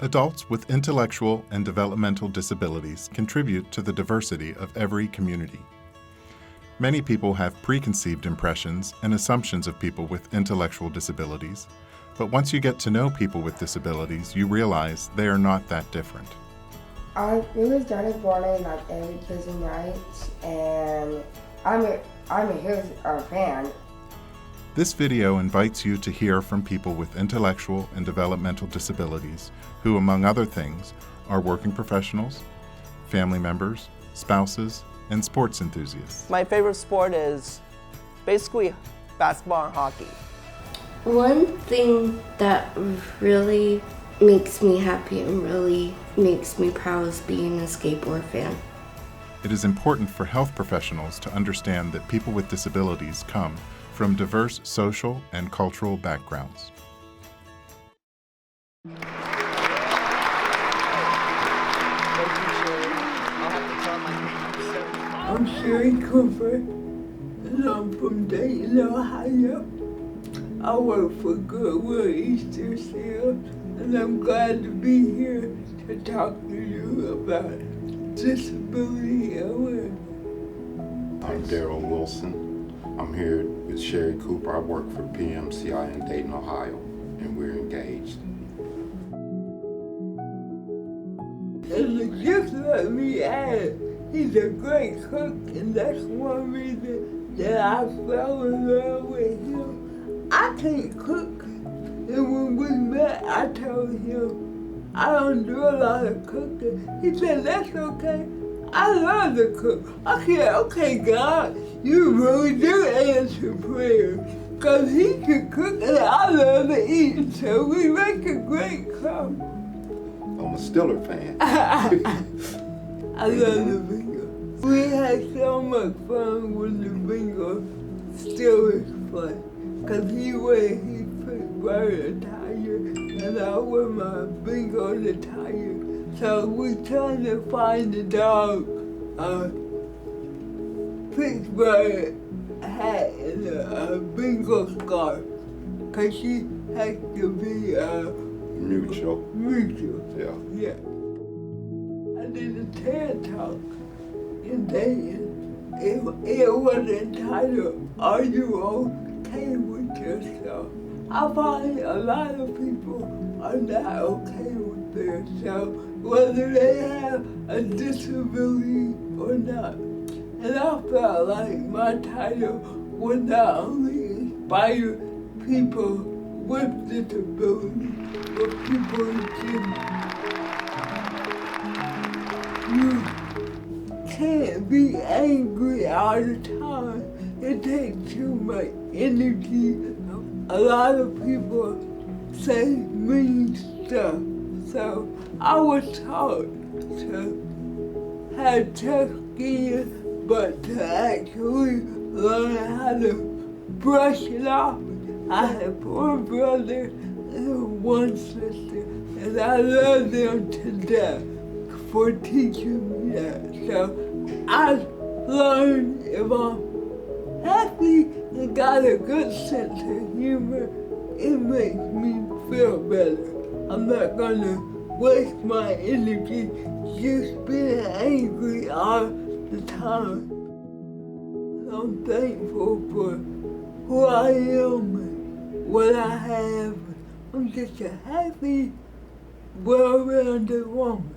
Adults with intellectual and developmental disabilities contribute to the diversity of every community. Many people have preconceived impressions and assumptions of people with intellectual disabilities, but once you get to know people with disabilities, you realize they are not that different. I really started wanting like advocacy nights, and I'm a huge fan. This video invites you to hear from people with intellectual and developmental disabilities who, among other things, are working professionals, family members, spouses, and sports enthusiasts. My favorite sport is basically basketball and hockey. One thing that really makes me happy and really makes me proud is being a skateboard fan. It is important for health professionals to understand that people with disabilities come from diverse social and cultural backgrounds. I'm Sherry Cooper, and I'm from Dayton, Ohio. I work for Goodwill Easter Seals, and I'm glad to be here to talk to you about disability awareness. I'm Daryl Wilson. I'm here with Sherry Cooper. I work for PMCI in Dayton, Ohio, and we're engaged. And just let me add, he's a great cook, and that's one reason that I fell in love with him. I can't cook, and when we met, I told him I don't do a lot of cooking. He said, that's okay. I love to cook. I said, okay, God, you really do answer prayer. Because he can cook and I love to eat, so we make a great couple. I'm a Stiller fan. I love the bingo. We had so much fun when the bingo still is fun. Because he wears his bright attire and I wear my bingo attire. So we're trying to find the dog Pittsburgh hat and a bingo scarf. Because she has to be Mutual. Yeah. I did a TED Talk in Dayton. It was entitled, Are You Okay With Yourself? I find a lot of people are not okay with themselves, whether they have a disability or not. And I felt like my title would not only inspire people with disabilities, but people in general. You can't be angry all the time. It takes too much energy. A lot of people say mean stuff. So I was taught to have tough skin, but to actually learn how to brush it off. I have 4 brothers and 1 sister, and I love them to death for teaching me that. So I learned if I'm happy and got a good sense of humor, it makes me feel better. I'm not gonna waste my energy just being angry all the time. I'm thankful for who I am and what I have. I'm just a happy, well-rounded woman.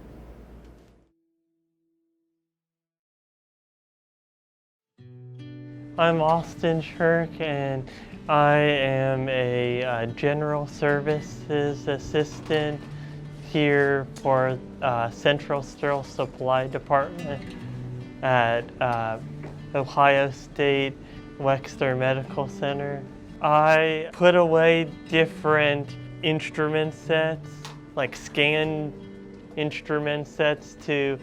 I'm Austin Shirk, and I am a general services assistant here for Central Sterile Supply Department at Ohio State Wexner Medical Center. I put away different instrument sets, like scan instrument sets, to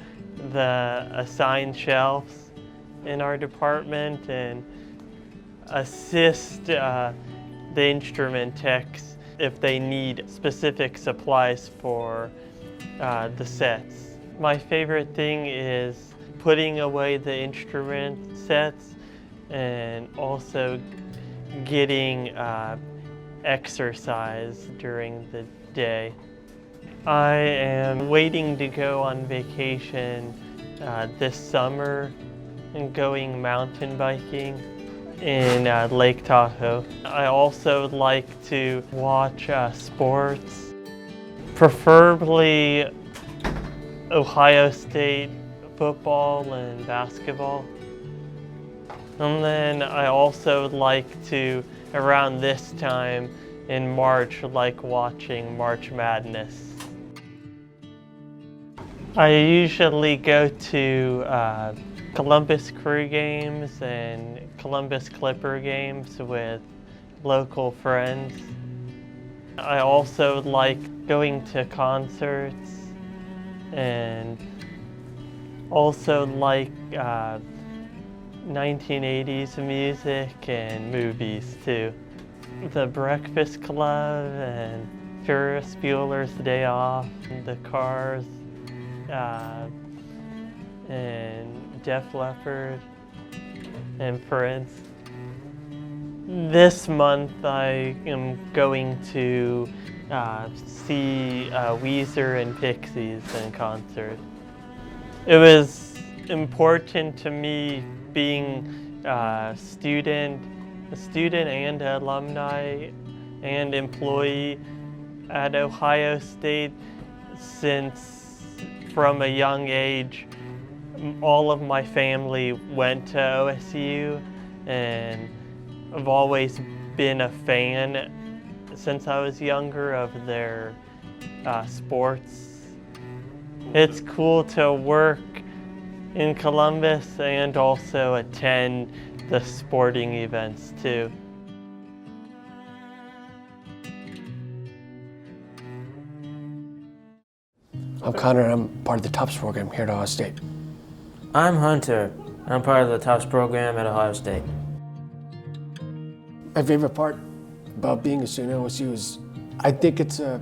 the assigned shelves in our department and assist the instrument techs if they need specific supplies for the sets. My favorite thing is putting away the instrument sets and also getting exercise during the day. I am waiting to go on vacation this summer and going mountain biking in Lake Tahoe. I also like to watch sports, preferably Ohio State football and basketball. And then I also like to, around this time in March, like watching March Madness. I usually go to Columbus Crew games and Columbus Clipper games with local friends. I also like going to concerts and also like 1980s music and movies too. The Breakfast Club and Ferris Bueller's Day Off, The Cars, and Def Leppard and Prince. This month I am going to see Weezer and Pixies in concert. It was important to me being a student and alumni and employee at Ohio State, since from a young age all of my family went to OSU, and I've always been a fan since I was younger of their sports. It's cool to work in Columbus and also attend the sporting events too. I'm Connor, and I'm part of the TOPS program here at Ohio State. I'm Hunter. I'm part of the TOPS program at Ohio State. My favorite part about being a student at OSU is I think it's a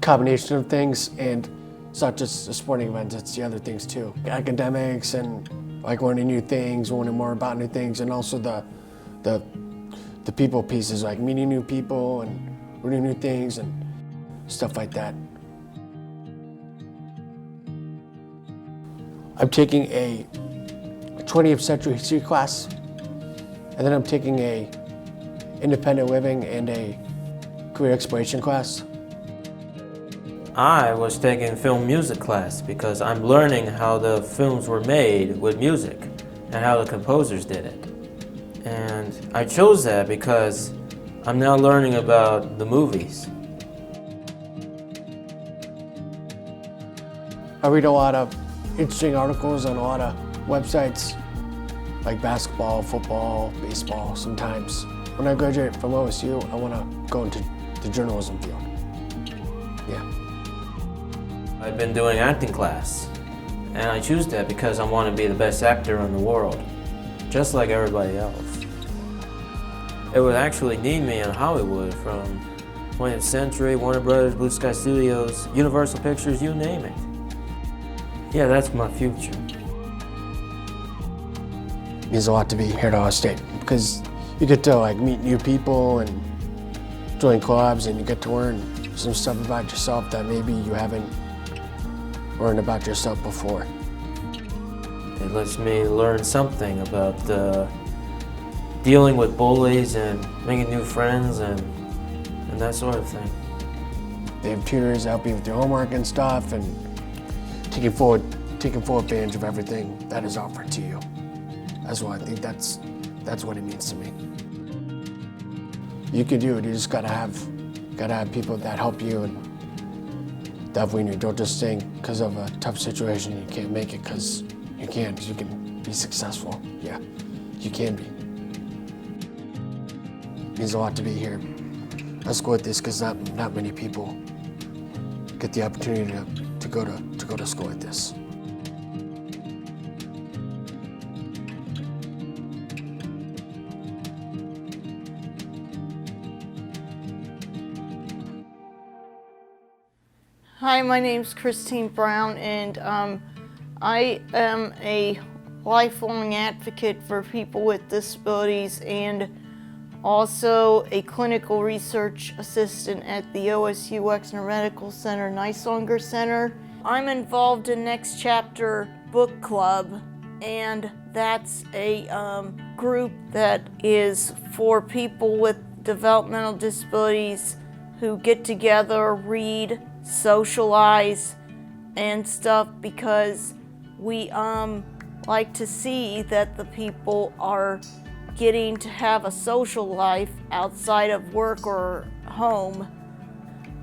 combination of things, and it's not just the sporting events, it's the other things too. Academics and like learning new things, learning more about new things, and also the people pieces, like meeting new people and learning new things and stuff like that. I'm taking a 20th century history class, and then I'm taking a independent living and a career exploration class. I was taking film music class because I'm learning how the films were made with music and how the composers did it. And I chose that because I'm now learning about the movies. I read a lot of interesting articles on a lot of websites, like basketball, football, baseball sometimes. When I graduate from OSU, I want to go into the journalism field. Yeah. I've been doing acting class, and I choose that because I want to be the best actor in the world, just like everybody else. It would actually need me in Hollywood, from 20th Century, Warner Brothers, Blue Sky Studios, Universal Pictures, you name it. Yeah, that's my future. It means a lot to be here at Ohio State because you get to like meet new people and join clubs, and you get to learn some stuff about yourself that maybe you haven't learned about yourself before. It lets me learn something about dealing with bullies and making new friends and that sort of thing. They have tutors that help you with your homework and stuff, and taking full advantage of everything that is offered to you. That's why I think that's what it means to me. You can do it. You just gotta have people that help you and that when you don't just think because of a tough situation you can't make it, because you can. You can be successful. Yeah, you can be. It means a lot to be here. Let's go with this because not many people get the opportunity to go to school like this. Hi, my name's Christine Brown, and I am a lifelong advocate for people with disabilities, and also a clinical research assistant at the OSU Wexner Medical Center Nisonger Center. I'm involved in Next Chapter Book Club, and that's a group that is for people with developmental disabilities who get together, read, socialize, and stuff, because we like to see that the people are getting to have a social life outside of work or home.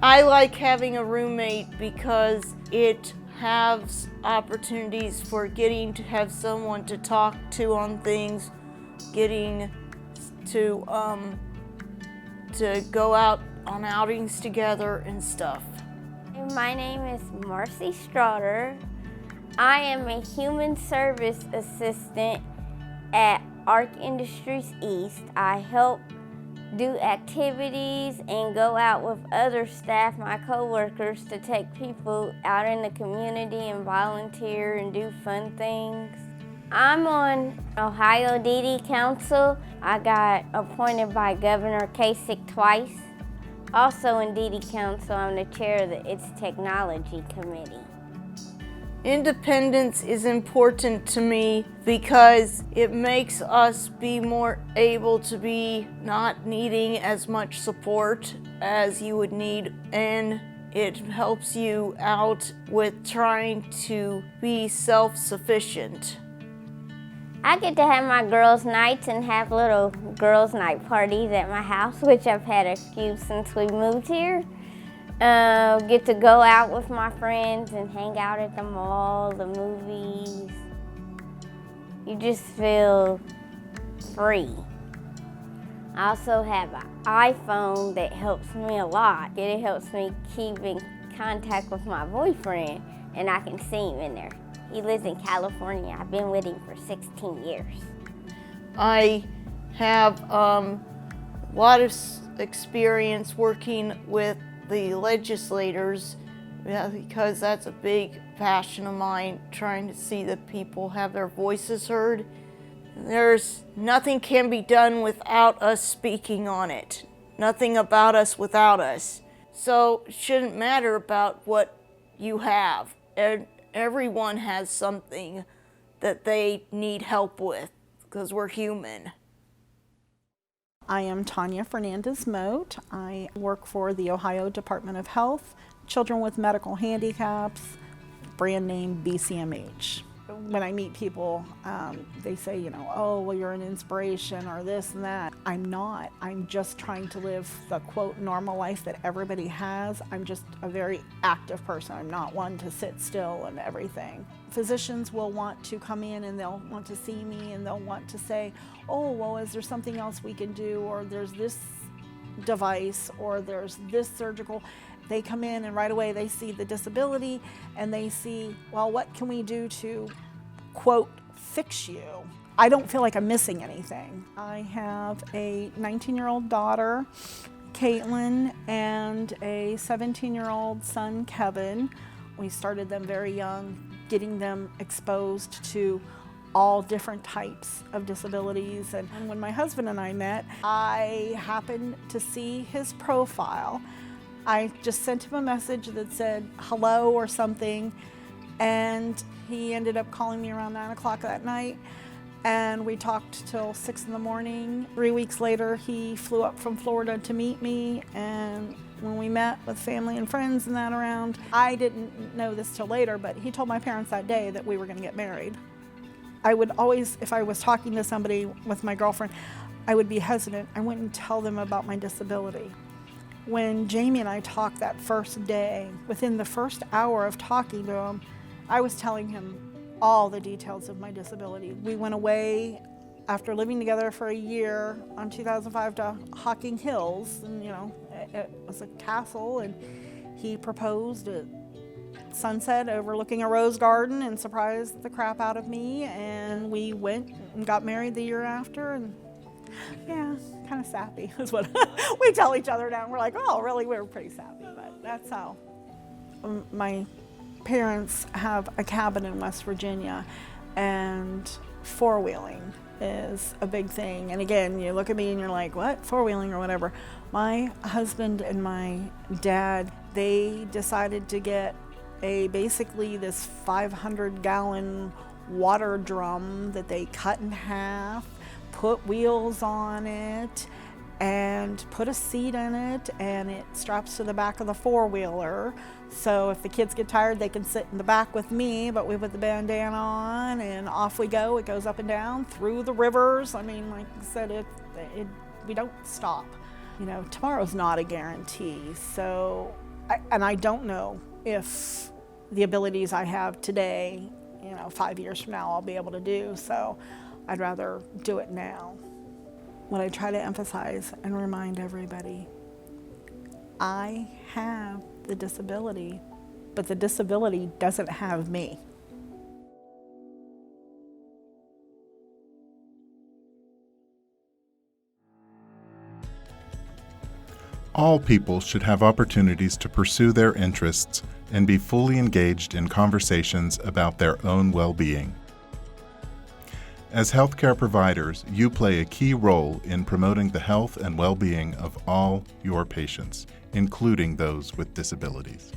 I like having a roommate because it has opportunities for getting to have someone to talk to on things, getting to go out on outings together and stuff. My name is Marcy Straughter. I am a human service assistant at ARC Industries East. I help do activities and go out with other staff, my co-workers, to take people out in the community and volunteer and do fun things. I'm on Ohio DD Council. I got appointed by Governor Kasich twice. Also in DD Council, I'm the chair of its Technology Committee. Independence is important to me because it makes us be more able to be not needing as much support as you would need, and it helps you out with trying to be self-sufficient. I get to have my girls' nights and have little girls' night parties at my house, which I've had a few since we moved here. Get to go out with my friends and hang out at the mall, the movies. You just feel free. I also have an iPhone that helps me a lot. It helps me keep in contact with my boyfriend, and I can see him in there. He lives in California. I've been with him for 16 years. I have a lot of experience working with the legislators, because that's a big passion of mine, trying to see that people have their voices heard. There's nothing can be done without us speaking on it. Nothing about us without us. So it shouldn't matter about what you have. Everyone has something that they need help with, because we're human. I am Tanya Fernandez-Moat. I work for the Ohio Department of Health, Children with Medical Handicaps, brand name BCMH. When I meet people, they say, oh, well, you're an inspiration or this and that. I'm not. I'm just trying to live the, quote, normal life that everybody has. I'm just a very active person. I'm not one to sit still and everything. Physicians will want to come in and they'll want to see me and they'll want to say, oh, well, is there something else we can do? Or there's this device, or there's this surgical. They come in and right away they see the disability and they see, well, what can we do to, quote, fix you? I don't feel like I'm missing anything. I have a 19-year-old daughter, Caitlin, and a 17-year-old son, Kevin. We started them very young, getting them exposed to all different types of disabilities. And when my husband and I met, I happened to see his profile. I just sent him a message that said hello or something, and he ended up calling me around 9 o'clock that night, and we talked till 6 in the morning. 3 weeks later, he flew up from Florida to meet me, and when we met with family and friends and that around, I didn't know this till later, but he told my parents that day that we were gonna get married. I would always, if I was talking to somebody with my girlfriend, I would be hesitant. I wouldn't tell them about my disability. When Jamie and I talked that first day, within the first hour of talking to him, I was telling him all the details of my disability. We went away after living together for a year on 2005 to Hocking Hills, and it was a castle, and he proposed at sunset overlooking a rose garden and surprised the crap out of me, and we went and got married the year after, and yeah, kind of sappy is what we tell each other now. We're like, oh, really, we're pretty sappy, but that's how. My parents have a cabin in West Virginia and four-wheeling. is a big thing. And again, you look at me and you're like, what? Four-wheeling or whatever. My husband and my dad, they decided to get basically this 500-gallon water drum that they cut in half, put wheels on it, and put a seat in it, and it straps to the back of the four-wheeler. So if the kids get tired, they can sit in the back with me, but we put the bandana on and off we go. It goes up and down through the rivers. I mean, like I said, we don't stop. You know, tomorrow's not a guarantee. So, I don't know if the abilities I have today, 5 years from now, I'll be able to do. So I'd rather do it now. What I try to emphasize and remind everybody, I have the disability, but the disability doesn't have me. All people should have opportunities to pursue their interests and be fully engaged in conversations about their own well-being. As healthcare providers, you play a key role in promoting the health and well-being of all your patients, including those with disabilities.